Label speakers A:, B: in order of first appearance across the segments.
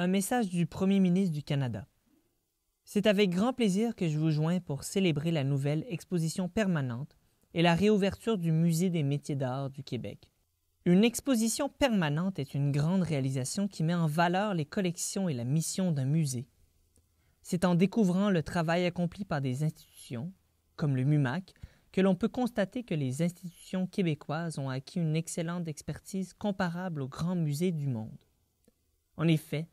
A: Un message du Premier ministre du Canada. C'est avec grand plaisir que je vous joins pour célébrer la nouvelle exposition permanente et la réouverture du Musée des métiers d'art du Québec. Une exposition permanente est une grande réalisation qui met en valeur les collections et la mission d'un musée. C'est en découvrant le travail accompli par des institutions, comme le MUMAC, que l'on peut constater que les institutions québécoises ont acquis une excellente expertise comparable aux grands musées du monde. En effet,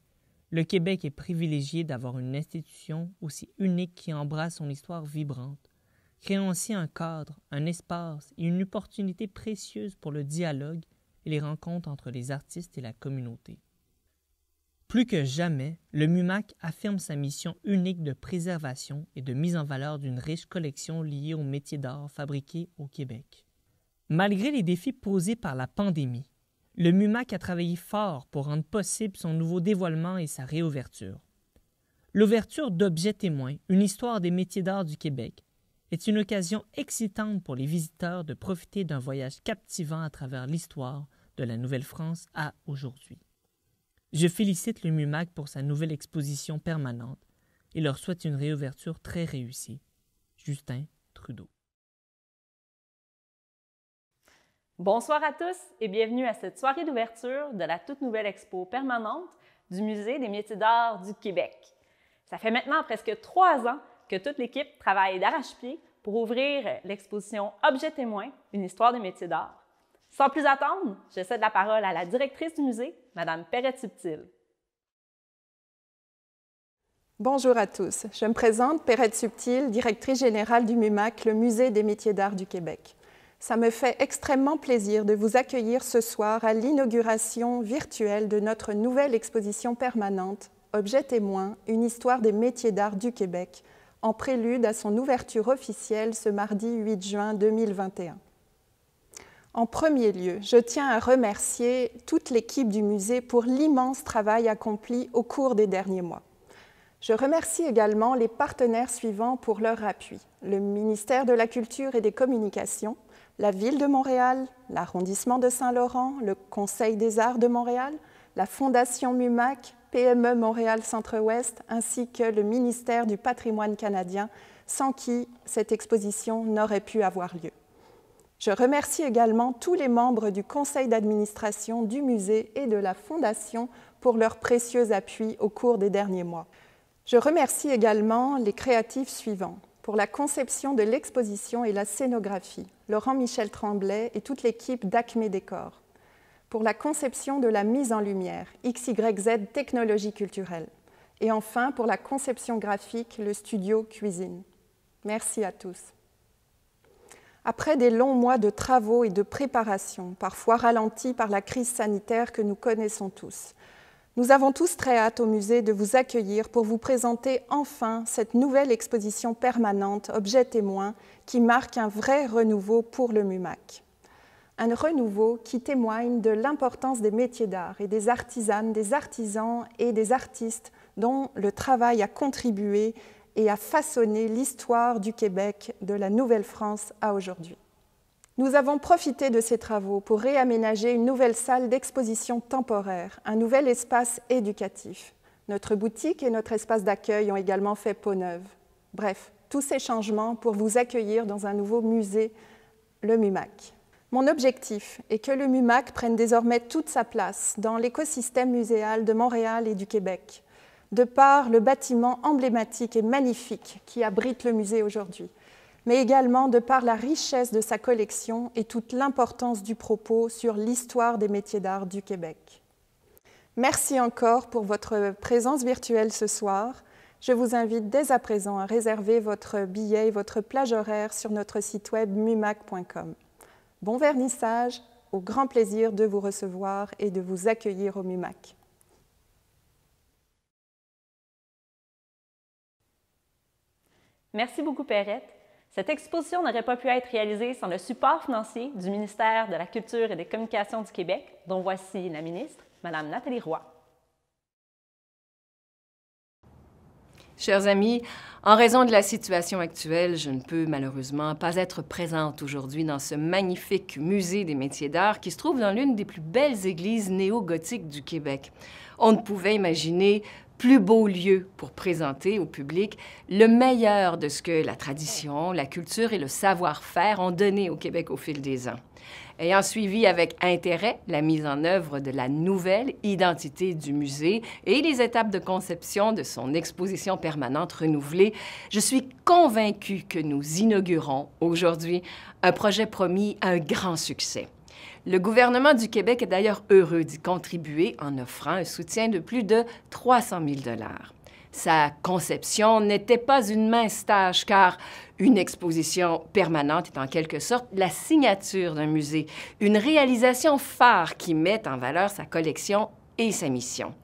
A: le Québec est privilégié d'avoir une institution aussi unique qui embrasse son histoire vibrante, créant ainsi un cadre, un espace et une opportunité précieuse pour le dialogue et les rencontres entre les artistes et la communauté. Plus que jamais, le MUMAC affirme sa mission unique de préservation et de mise en valeur d'une riche collection liée aux métiers d'art fabriqués au Québec. Malgré les défis posés par la pandémie, le MUMAC a travaillé fort pour rendre possible son nouveau dévoilement et sa réouverture. L'ouverture d'Objets témoins, une histoire des métiers d'art du Québec, est une occasion excitante pour les visiteurs de profiter d'un voyage captivant à travers l'histoire de la Nouvelle-France à aujourd'hui. Je félicite le MUMAC pour sa nouvelle exposition permanente et leur souhaite une réouverture très réussie. Justin Trudeau.
B: Bonsoir à tous et bienvenue à cette soirée d'ouverture de la toute nouvelle expo permanente du Musée des métiers d'art du Québec. Ça fait maintenant presque 3 ans que toute l'équipe travaille d'arrache-pied pour ouvrir l'exposition Objets témoins, une histoire des métiers d'art. Sans plus attendre, je cède la parole à la directrice du musée, Mme Perrette-Subtil.
C: Bonjour à tous, je me présente Perrette-Subtil, directrice générale du MUMAC, le Musée des métiers d'art du Québec. Ça me fait extrêmement plaisir de vous accueillir ce soir à l'inauguration virtuelle de notre nouvelle exposition permanente Objets témoins, une histoire des métiers d'art du Québec, en prélude à son ouverture officielle ce mardi 8 juin 2021. En premier lieu, je tiens à remercier toute l'équipe du musée pour l'immense travail accompli au cours des derniers mois. Je remercie également les partenaires suivants pour leur appui: le ministère de la Culture et des Communications, la Ville de Montréal, l'arrondissement de Saint-Laurent, le Conseil des arts de Montréal, la Fondation MUMAC, PME Montréal Centre-Ouest, ainsi que le ministère du Patrimoine canadien, sans qui cette exposition n'aurait pu avoir lieu. Je remercie également tous les membres du conseil d'administration du musée et de la Fondation pour leur précieux appui au cours des derniers mois. Je remercie également les créatifs suivants pour la conception de l'exposition et la scénographie, Laurent-Michel Tremblay et toute l'équipe d'Acme Décor, pour la conception de la mise en lumière, XYZ Technologie culturelle, et enfin pour la conception graphique, le studio Cuisine. Merci à tous. Après des longs mois de travaux et de préparation, parfois ralentis par la crise sanitaire que nous connaissons tous, nous avons tous très hâte au musée de vous accueillir pour vous présenter enfin cette nouvelle exposition permanente Objets témoins qui marque un vrai renouveau pour le MUMAC. Un renouveau qui témoigne de l'importance des métiers d'art et des artisanes, des artisans et des artistes dont le travail a contribué et a façonné l'histoire du Québec de la Nouvelle-France à aujourd'hui. Nous avons profité de ces travaux pour réaménager une nouvelle salle d'exposition temporaire, un nouvel espace éducatif. Notre boutique et notre espace d'accueil ont également fait peau neuve. Bref, tous ces changements pour vous accueillir dans un nouveau musée, le MUMAC. Mon objectif est que le MUMAC prenne désormais toute sa place dans l'écosystème muséal de Montréal et du Québec, de par le bâtiment emblématique et magnifique qui abrite le musée aujourd'hui, mais également de par la richesse de sa collection et toute l'importance du propos sur l'histoire des métiers d'art du Québec. Merci encore pour votre présence virtuelle ce soir. Je vous invite dès à présent à réserver votre billet et votre plage horaire sur notre site web mumac.com. Bon vernissage, au grand plaisir de vous recevoir et de vous accueillir au MUMAC.
B: Merci beaucoup, Perrette. Cette exposition n'aurait pas pu être réalisée sans le support financier du ministère de la Culture et des Communications du Québec, dont voici la ministre, Mme Nathalie Roy.
D: Chers amis, en raison de la situation actuelle, je ne peux malheureusement pas être présente aujourd'hui dans ce magnifique musée des métiers d'art qui se trouve dans l'une des plus belles églises néo-gothiques du Québec. On ne pouvait imaginer plus beau lieu pour présenter au public le meilleur de ce que la tradition, la culture et le savoir-faire ont donné au Québec au fil des ans. Ayant suivi avec intérêt la mise en œuvre de la nouvelle identité du musée et les étapes de conception de son exposition permanente renouvelée, je suis convaincue que nous inaugurons aujourd'hui un projet promis un grand succès. Le gouvernement du Québec est d'ailleurs heureux d'y contribuer en offrant un soutien de plus de 300 000 $. Sa conception n'était pas une mince tâche, car une exposition permanente est en quelque sorte la signature d'un musée, une réalisation phare qui met en valeur sa collection et sa mission.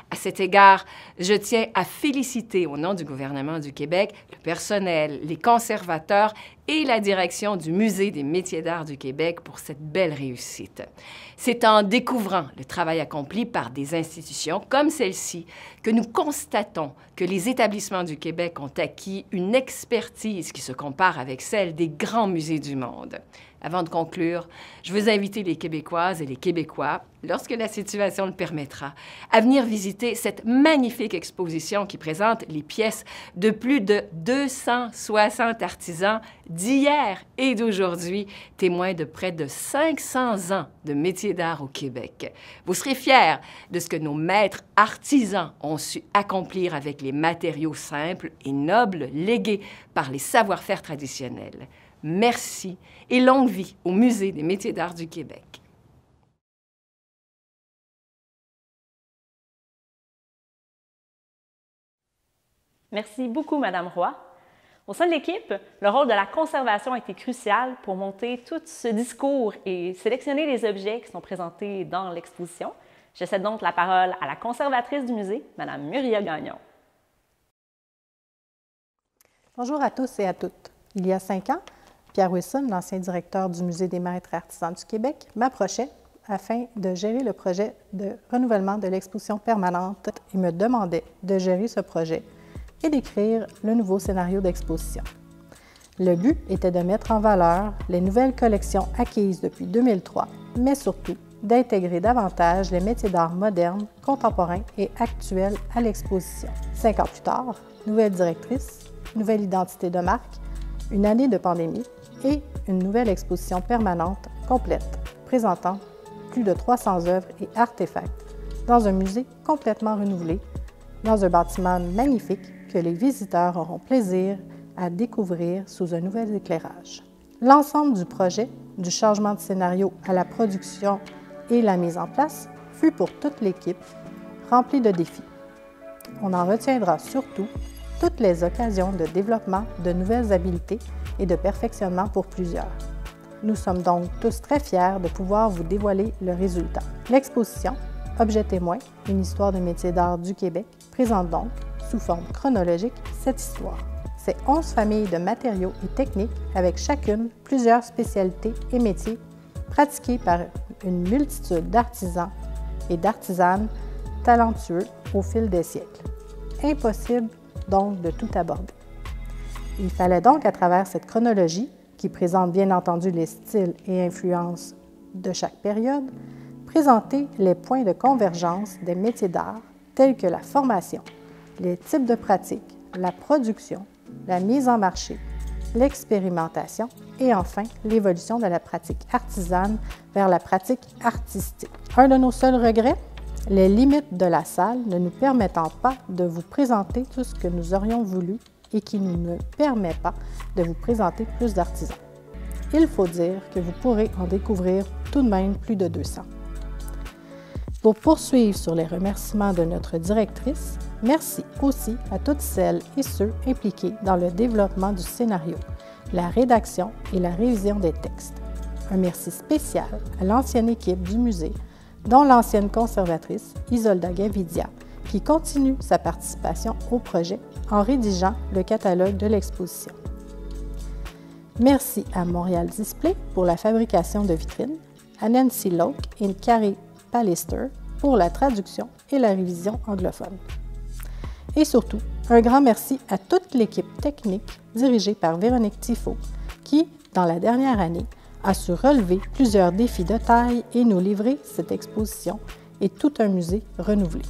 D: À cet égard, je tiens à féliciter au nom du gouvernement du Québec le personnel, les conservateurs et la direction du Musée des métiers d'art du Québec pour cette belle réussite. C'est en découvrant le travail accompli par des institutions comme celle-ci que nous constatons que les établissements du Québec ont acquis une expertise qui se compare avec celle des grands musées du monde. Avant de conclure, je veux inviter les Québécoises et les Québécois, lorsque la situation le permettra, à venir visiter cette magnifique exposition qui présente les pièces de plus de 260 artisans d'hier et d'aujourd'hui, témoins de près de 500 ans de métiers d'art au Québec. Vous serez fiers de ce que nos maîtres artisans ont su accomplir avec les matériaux simples et nobles légués par les savoir-faire traditionnels. Merci et longue vie au Musée des métiers d'art du Québec.
B: Merci beaucoup, Madame Roy. Au sein de l'équipe, le rôle de la conservation a été crucial pour monter tout ce discours et sélectionner les objets qui sont présentés dans l'exposition. Je cède donc la parole à la conservatrice du musée, Madame Muria Gagnon.
E: Bonjour à tous et à toutes. Il y a 5 ans, Pierre Wilson, l'ancien directeur du Musée des maîtres et artisans du Québec, m'approchait afin de gérer le projet de renouvellement de l'exposition permanente et me demandait de gérer ce projet et d'écrire le nouveau scénario d'exposition. Le but était de mettre en valeur les nouvelles collections acquises depuis 2003, mais surtout d'intégrer davantage les métiers d'art modernes, contemporains et actuels à l'exposition. 5 ans plus tard, nouvelle directrice, nouvelle identité de marque, une année de pandémie et une nouvelle exposition permanente complète présentant plus de 300 œuvres et artefacts dans un musée complètement renouvelé, dans un bâtiment magnifique que les visiteurs auront plaisir à découvrir sous un nouvel éclairage. L'ensemble du projet, du changement de scénario à la production et la mise en place, fut pour toute l'équipe rempli de défis. On en retiendra surtout toutes les occasions de développement de nouvelles habiletés et de perfectionnement pour plusieurs. Nous sommes donc tous très fiers de pouvoir vous dévoiler le résultat. L'exposition « Objets témoins, une histoire de métiers d'art du Québec » présente donc, sous forme chronologique, cette histoire. C'est 11 familles de matériaux et techniques avec chacune plusieurs spécialités et métiers pratiqués par une multitude d'artisans et d'artisanes talentueux au fil des siècles. Impossible donc de tout aborder. Il fallait donc, à travers cette chronologie, qui présente bien entendu les styles et influences de chaque période, présenter les points de convergence des métiers d'art tels que la formation, les types de pratiques, la production, la mise en marché, l'expérimentation et enfin l'évolution de la pratique artisane vers la pratique artistique. Un de nos seuls regrets? Les limites de la salle ne nous permettant pas de vous présenter tout ce que nous aurions voulu et qui ne nous permet pas de vous présenter plus d'artisans. Il faut dire que vous pourrez en découvrir tout de même plus de 200. Pour poursuivre sur les remerciements de notre directrice, merci aussi à toutes celles et ceux impliqués dans le développement du scénario, la rédaction et la révision des textes. Un merci spécial à l'ancienne équipe du musée, dont l'ancienne conservatrice Isolda Gavidia, qui continue sa participation au projet en rédigeant le catalogue de l'exposition. Merci à Montréal Display pour la fabrication de vitrines, à Nancy Locke et Carrie Pallister pour la traduction et la révision anglophone. Et surtout, Un grand merci à toute l'équipe technique dirigée par Véronique Tifo, qui, dans la dernière année, a su relever plusieurs défis de taille et nous livrer cette exposition et tout un musée renouvelé.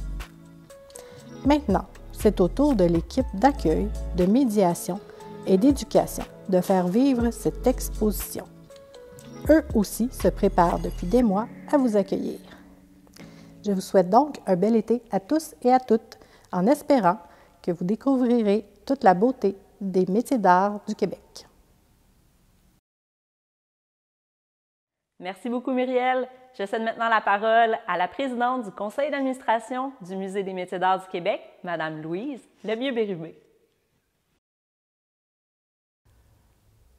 E: Maintenant, c'est au tour de l'équipe d'accueil, de médiation et d'éducation de faire vivre cette exposition. Eux aussi se préparent depuis des mois à vous accueillir. Je vous souhaite donc un bel été à tous et à toutes, en espérant que vous découvrirez toute la beauté des métiers d'art du Québec.
B: Merci beaucoup, Muriel. Je cède maintenant la parole à la présidente du conseil d'administration du Musée des métiers d'art du Québec, Mme Louise Lemieux-Bérubé.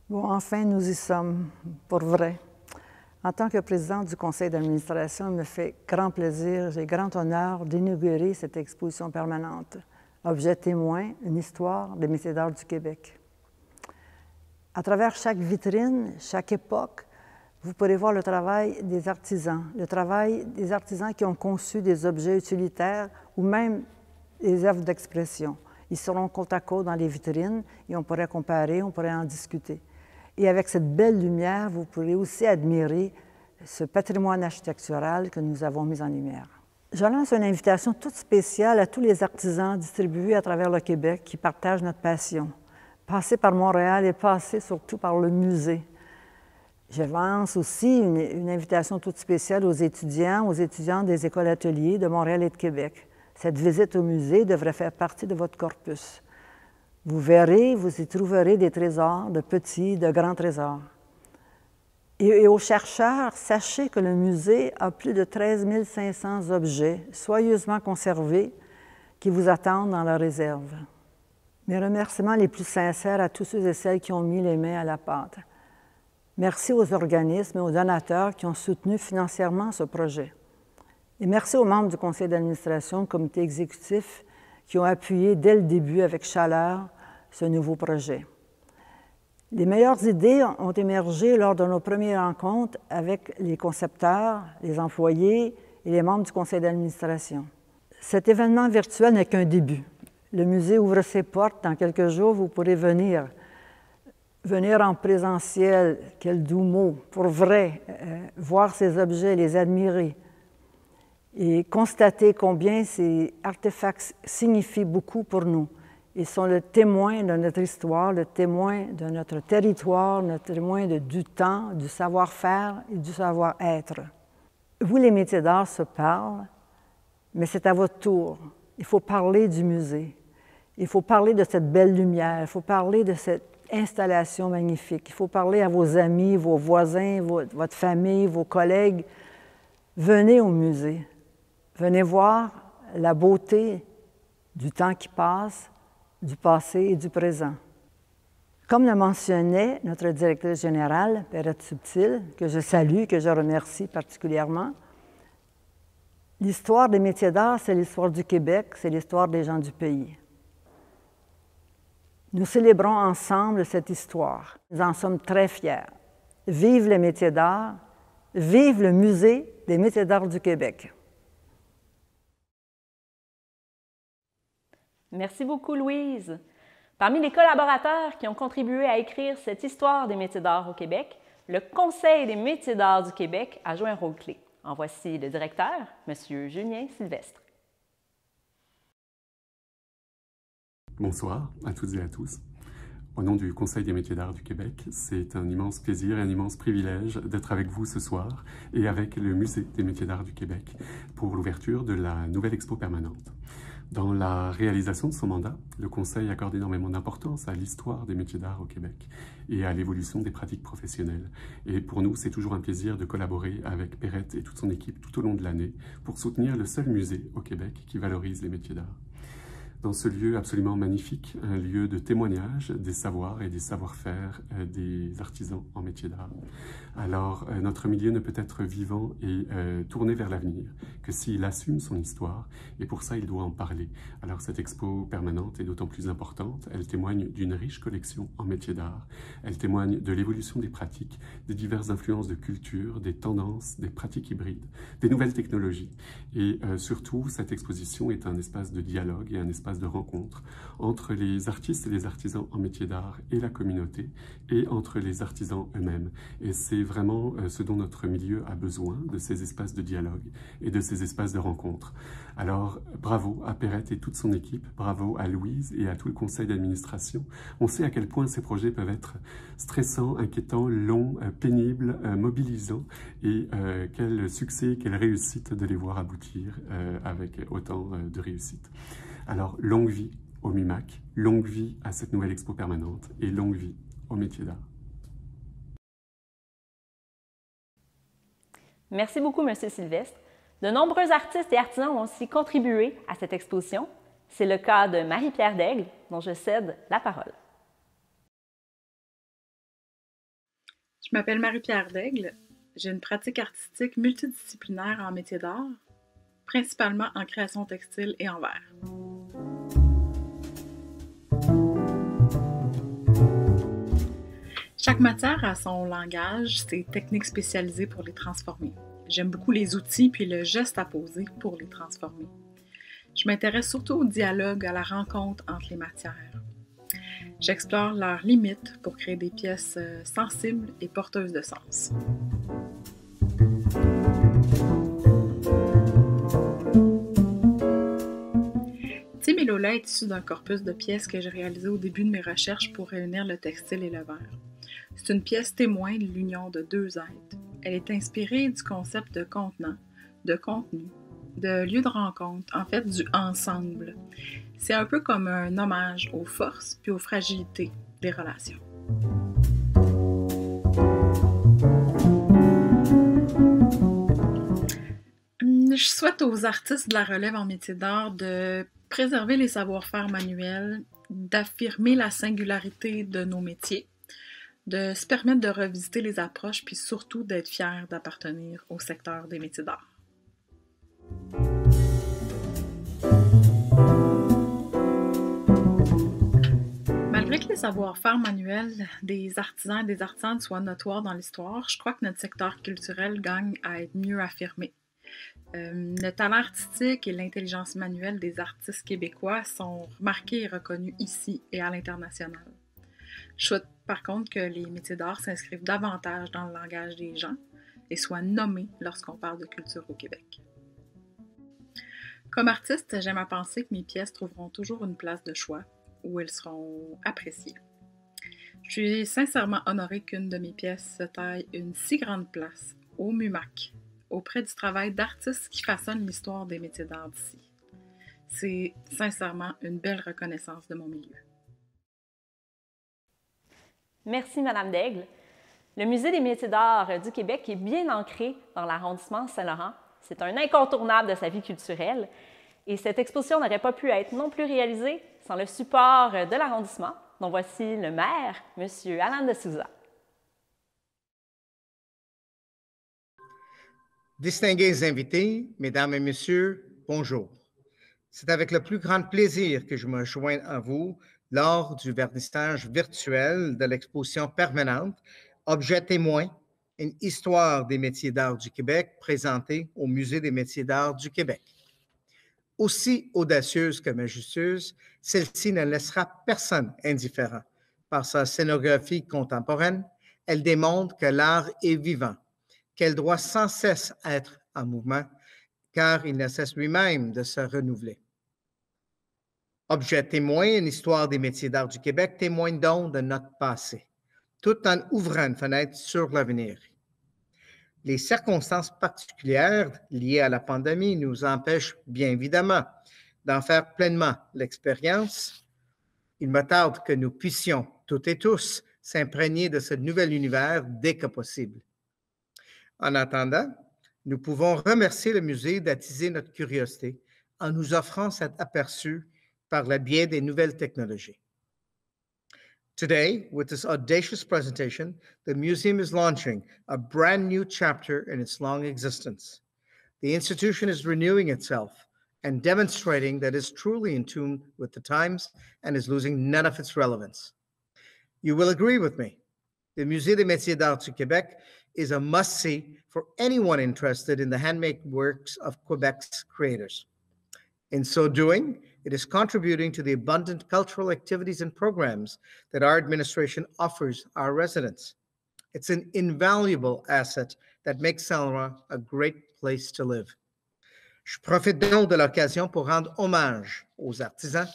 F: Bon, enfin, nous y sommes, pour vrai. En tant que présidente du conseil d'administration, il me fait grand plaisir, j'ai grand honneur d'inaugurer cette exposition permanente. Objet témoin, une histoire des métiers d'art du Québec. À travers chaque vitrine, chaque époque, vous pourrez voir le travail des artisans qui ont conçu des objets utilitaires ou même des œuvres d'expression. Ils seront côte à côte dans les vitrines et on pourrait comparer, on pourrait en discuter. Et avec cette belle lumière, vous pourrez aussi admirer ce patrimoine architectural que nous avons mis en lumière. Je lance une invitation toute spéciale à tous les artisans distribués à travers le Québec qui partagent notre passion. Passez par Montréal et passez surtout par le musée. Je lance aussi une invitation toute spéciale aux étudiantes des écoles ateliers de Montréal et de Québec. Cette visite au musée devrait faire partie de votre corpus. Vous verrez, vous y trouverez des trésors, de petits, de grands trésors. Et aux chercheurs, sachez que le musée a plus de 13 500 objets soigneusement conservés qui vous attendent dans la réserve. Mes remerciements les plus sincères à tous ceux et celles qui ont mis les mains à la pâte. Merci aux organismes et aux donateurs qui ont soutenu financièrement ce projet. Et merci aux membres du conseil d'administration, du comité exécutif, qui ont appuyé dès le début avec chaleur ce nouveau projet. Les meilleures idées ont émergé lors de nos premières rencontres avec les concepteurs, les employés et les membres du conseil d'administration. Cet événement virtuel n'est qu'un début. Le musée ouvre ses portes. Dans quelques jours, vous pourrez venir en présentiel, quel doux mot, pour vrai, voir ces objets, les admirer et constater combien ces artefacts signifient beaucoup pour nous. Ils sont le témoin de notre histoire, le témoin de notre territoire, le témoin du temps, du savoir-faire et du savoir-être. Vous, les métiers d'art se parlent, mais c'est à votre tour. Il faut parler du musée. Il faut parler de cette belle lumière. Il faut parler de cette installation magnifique. Il faut parler à vos amis, vos voisins, votre famille, vos collègues. Venez au musée. Venez voir la beauté du temps qui passe, du passé et du présent. Comme le mentionnait notre directrice générale, Perrette Subtil, que je salue, que je remercie particulièrement, l'histoire des métiers d'art, c'est l'histoire du Québec, c'est l'histoire des gens du pays. Nous célébrons ensemble cette histoire. Nous en sommes très fiers. Vive les métiers d'art, vive le Musée des métiers d'art du Québec.
B: Merci beaucoup, Louise. Parmi les collaborateurs qui ont contribué à écrire cette histoire des métiers d'art au Québec, le Conseil des métiers d'art du Québec a joué un rôle clé. En voici le directeur, M. Julien Sylvestre.
G: Bonsoir à toutes et à tous. Au nom du Conseil des métiers d'art du Québec, c'est un immense plaisir et un immense privilège d'être avec vous ce soir et avec le Musée des métiers d'art du Québec pour l'ouverture de la nouvelle expo permanente. Dans la réalisation de son mandat, le Conseil accorde énormément d'importance à l'histoire des métiers d'art au Québec et à l'évolution des pratiques professionnelles. Et pour nous, c'est toujours un plaisir de collaborer avec Perrette et toute son équipe tout au long de l'année pour soutenir le seul musée au Québec qui valorise les métiers d'art. Dans ce lieu absolument magnifique, un lieu de témoignage des savoirs et des savoir-faire des artisans en métier d'art. Alors, notre milieu ne peut être vivant et tourné vers l'avenir que s'il assume son histoire, et pour ça, il doit en parler. Alors, cette expo permanente est d'autant plus importante. Elle témoigne d'une riche collection en métier d'art. Elle témoigne de l'évolution des pratiques, des diverses influences de culture, des tendances, des pratiques hybrides, des nouvelles technologies. Et surtout, cette exposition est un espace de dialogue et un espace espaces de rencontre entre les artistes et les artisans en métier d'art et la communauté, et entre les artisans eux-mêmes. Et c'est vraiment ce dont notre milieu a besoin, de ces espaces de dialogue et de ces espaces de rencontre. Alors, bravo à Perrette et toute son équipe, bravo à Louise et à tout le conseil d'administration. On sait à quel point ces projets peuvent être stressants, inquiétants, longs, pénibles, mobilisants, et quel succès, quelle réussite de les voir aboutir avec autant de réussite. Alors, longue vie au MUMAC, longue vie à cette nouvelle expo permanente et longue vie au métier d'art.
B: Merci beaucoup, M. Sylvestre. De nombreux artistes et artisans ont aussi contribué à cette exposition. C'est le cas de Marie-Pierre Daigle, dont je cède la parole.
H: Je m'appelle Marie-Pierre Daigle. J'ai une pratique artistique multidisciplinaire en métier d'art, principalement en création textile et en verre. Chaque matière a son langage, ses techniques spécialisées pour les transformer. J'aime beaucoup les outils puis le geste à poser pour les transformer. Je m'intéresse surtout au dialogue, à la rencontre entre les matières. J'explore leurs limites pour créer des pièces sensibles et porteuses de sens. Tim et Lola est issu d'un corpus de pièces que j'ai réalisé au début de mes recherches pour réunir le textile et le verre. C'est une pièce témoin de l'union de deux êtres. Elle est inspirée du concept de contenant, de contenu, de lieu de rencontre, en fait du ensemble. C'est un peu comme un hommage aux forces puis aux fragilités des relations. Je souhaite aux artistes de la relève en métier d'art de préserver les savoir-faire manuels, d'affirmer la singularité de nos métiers, de se permettre de revisiter les approches, puis surtout d'être fiers d'appartenir au secteur des métiers d'art. Malgré que les savoir-faire manuels des artisans et des artisanes soient notoires dans l'histoire, je crois que notre secteur culturel gagne à être mieux affirmé. Le talent artistique et l'intelligence manuelle des artistes québécois sont remarqués et reconnus ici et à l'international. Je souhaite par contre que les métiers d'art s'inscrivent davantage dans le langage des gens et soient nommés lorsqu'on parle de culture au Québec. Comme artiste, j'aime à penser que mes pièces trouveront toujours une place de choix où elles seront appréciées. Je suis sincèrement honorée qu'une de mes pièces se taille une si grande place au MUMAC, auprès du travail d'artistes qui façonnent l'histoire des métiers d'art d'ici. C'est sincèrement une belle reconnaissance de mon milieu.
B: Merci, Mme Daigle. Le Musée des métiers d'art du Québec est bien ancré dans l'arrondissement Saint-Laurent. C'est un incontournable de sa vie culturelle. Et cette exposition n'aurait pas pu être non plus réalisée sans le support de l'arrondissement, dont voici le maire, M. Alan de Souza.
I: Distingués invités, Mesdames et Messieurs, bonjour. C'est avec le plus grand plaisir que je me joins à vous lors du vernissage virtuel de l'exposition permanente Objet témoin, une histoire des métiers d'art du Québec présentée au Musée des métiers d'art du Québec. Aussi audacieuse que majestueuse, celle-ci ne laissera personne indifférent. Par sa scénographie contemporaine, elle démontre que l'art est vivant, qu'elle doit sans cesse être en mouvement, car il ne cesse lui-même de se renouveler. Objet témoin, une histoire des métiers d'art du Québec témoigne donc de notre passé, tout en ouvrant une fenêtre sur l'avenir. Les circonstances particulières liées à la pandémie nous empêchent bien évidemment d'en faire pleinement l'expérience. Il me tarde que nous puissions, toutes et tous, s'imprégner de ce nouvel univers dès que possible. En attendant, nous pouvons remercier le musée d'attiser notre curiosité en nous offrant cet aperçu par le biais des nouvelles technologies. Today, with this audacious presentation, the museum is launching a brand new chapter in its long existence. The institution is renewing itself and demonstrating that it's truly in tune with the times and is losing none of its relevance. You will agree with me. The Musée des métiers d'art du Québec is a must-see for anyone interested in the handmade works of Quebec's creators. In so doing, It is contributing to the abundant cultural activities and programs that our administration offers our residents. It's an invaluable asset that makes Saint-Laurent a great place to live. Je profite donc de l'occasion pour rendre hommage aux artisans,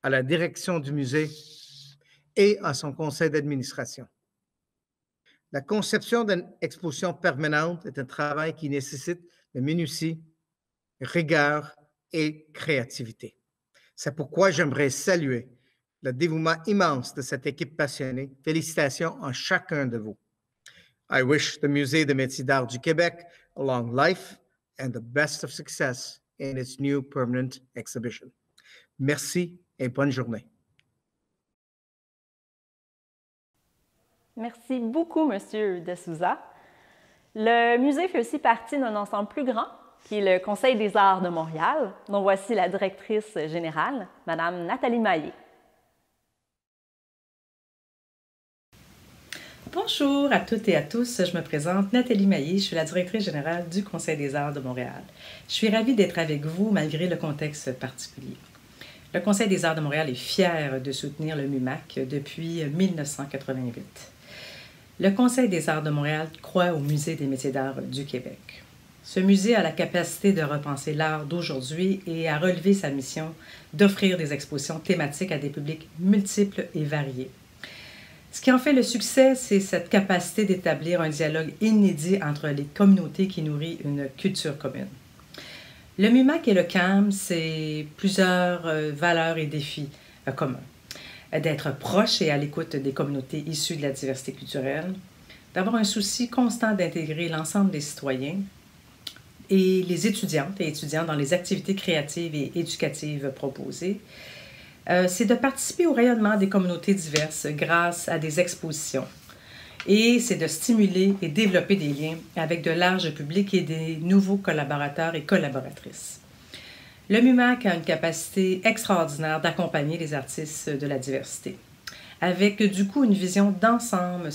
I: à la direction du musée et à son conseil d'administration. La conception d'une exposition permanente est un travail qui nécessite de minutie, rigueur et créativité. C'est pourquoi j'aimerais saluer le dévouement immense de cette équipe passionnée. Félicitations à chacun de vous. I wish the Musée des métiers d'art du Québec a long life and the best of success in its new permanent exhibition. Merci et bonne journée.
B: Merci beaucoup, M. De Souza. Le musée fait aussi partie d'un ensemble plus grand, qui est le Conseil des arts de Montréal, dont voici la directrice générale, Mme Nathalie Maillé.
J: Bonjour à toutes et à tous, je me présente Nathalie Maillé, je suis la directrice générale du Conseil des arts de Montréal. Je suis ravie d'être avec vous malgré le contexte particulier. Le Conseil des arts de Montréal est fier de soutenir le MUMAC depuis 1988. Le Conseil des arts de Montréal croit au Musée des métiers d'art du Québec. Ce musée a la capacité de repenser l'art d'aujourd'hui et a relevé sa mission d'offrir des expositions thématiques à des publics multiples et variés. Ce qui en fait le succès, c'est cette capacité d'établir un dialogue inédit entre les communautés qui nourrit une culture commune. Le MUMAC et le CAM, c'est plusieurs valeurs et défis communs. D'être proche et à l'écoute des communautés issues de la diversité culturelle, d'avoir un souci constant d'intégrer l'ensemble des citoyens et les étudiantes et étudiants dans les activités créatives et éducatives proposées. C'est de participer au rayonnement des communautés diverses grâce à des expositions. Et c'est de stimuler et développer des liens avec de larges publics et des nouveaux collaborateurs et collaboratrices. Le MUMAC a une capacité extraordinaire d'accompagner les artistes de la diversité, avec du coup une vision d'ensemble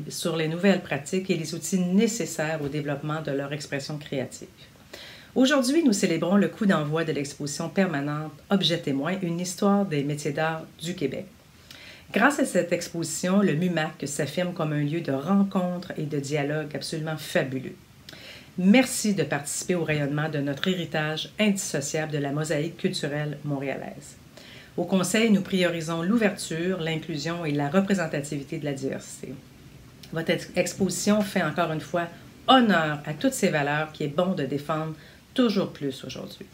J: sur les nouvelles pratiques et les outils nécessaires au développement de leur expression créative. Aujourd'hui, nous célébrons le coup d'envoi de l'exposition permanente Objets témoins, une histoire des métiers d'art du Québec. Grâce à cette exposition, le MUMAC s'affirme comme un lieu de rencontre et de dialogue absolument fabuleux. Merci de participer au rayonnement de notre héritage indissociable de la mosaïque culturelle montréalaise. Au Conseil, nous priorisons l'ouverture, l'inclusion et la représentativité de la diversité. Votre exposition fait encore une fois honneur à toutes ces valeurs qu'il est bon de défendre toujours plus aujourd'hui.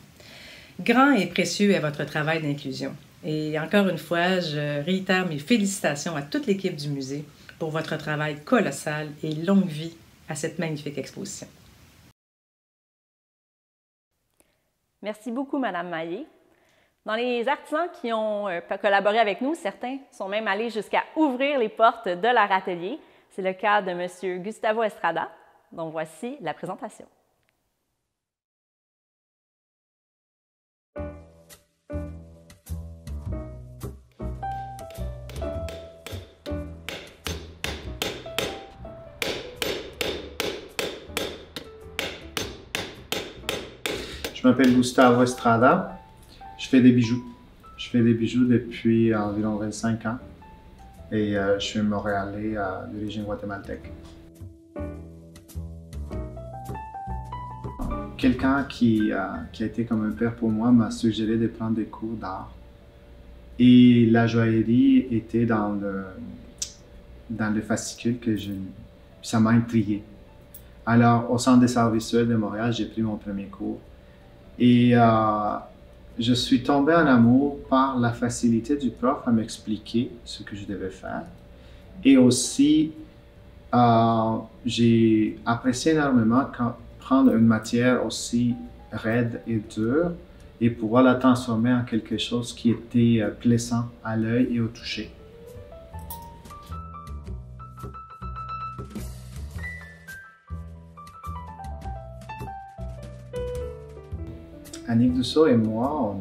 J: Grand et précieux est votre travail d'inclusion. Et encore une fois, je réitère mes félicitations à toute l'équipe du musée pour votre travail colossal et longue vie à cette magnifique exposition.
B: Merci beaucoup, Mme Maillé. Dans les artisans qui ont collaboré avec nous, certains sont même allés jusqu'à ouvrir les portes de leur atelier. C'est le cas de M. Gustavo Estrada, dont voici la présentation.
K: Je m'appelle Gustavo Estrada, je fais des bijoux. Je fais des bijoux depuis environ 25 ans et je suis montréalais d'origine guatémaltèque. Quelqu'un qui a été comme un père pour moi m'a suggéré de prendre des cours d'art. Et la joaillerie était dans le fascicule que ça m'a intrigué. Alors, au Centre des arts visuels de Montréal, j'ai pris mon premier cours. Et je suis tombé en amour par la facilité du prof à m'expliquer ce que je devais faire. Et aussi, j'ai apprécié énormément prendre une matière aussi raide et dure et pouvoir la transformer en quelque chose qui était plaisant à l'œil et au toucher. Annick Dussault et moi,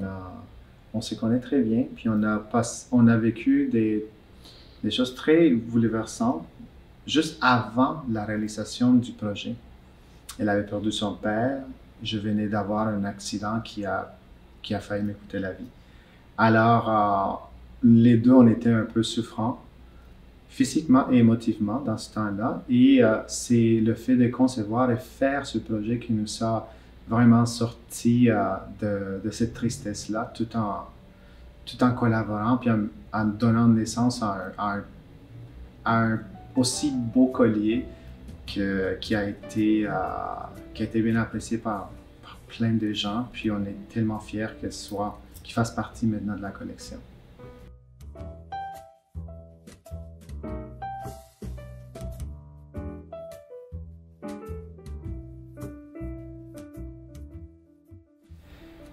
K: on se connaît très bien, puis on a vécu des choses très bouleversantes juste avant la réalisation du projet. Elle avait perdu son père, je venais d'avoir un accident qui a qui a failli me coûter la vie. Alors, les deux, on était un peu souffrants, physiquement et émotivement dans ce temps-là. Et c'est le fait de concevoir et faire ce projet qui nous a vraiment sortis de cette tristesse-là, tout en collaborant, puis en donnant naissance à un aussi beau collier qui a été bien apprécié par plein de gens. Puis on est tellement fiers qu'il fasse partie maintenant de la collection.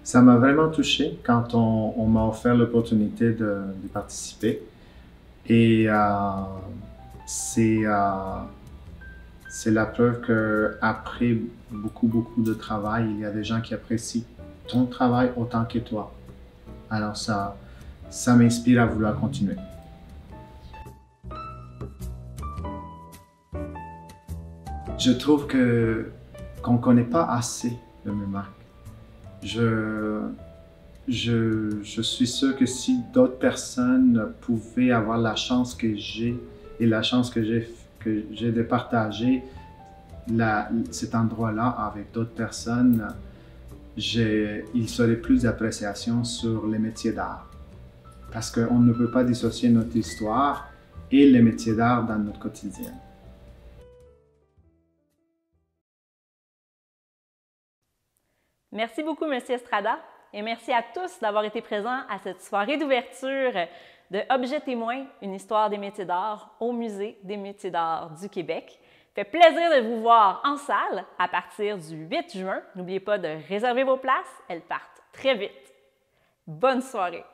K: Ça m'a vraiment touché quand on m'a offert l'opportunité de participer. Et c'est la preuve qu'après beaucoup de travail, il y a des gens qui apprécient ton travail autant que toi. Alors ça m'inspire à vouloir continuer. Je trouve qu'on ne connaît pas assez le MUMAC. Je suis sûr que si d'autres personnes pouvaient avoir la chance que j'ai et la chance que j'ai de partager cet endroit-là avec d'autres personnes, il serait plus d'appréciation sur les métiers d'art. Parce qu'on ne peut pas dissocier notre histoire et les métiers d'art dans notre quotidien.
B: Merci beaucoup, M. Estrada, et merci à tous d'avoir été présents à cette soirée d'ouverture de Objets témoins, une histoire des métiers d'art au Musée des métiers d'art du Québec. Ça fait plaisir de vous voir en salle à partir du 8 juin. N'oubliez pas de réserver vos places, elles partent très vite. Bonne soirée!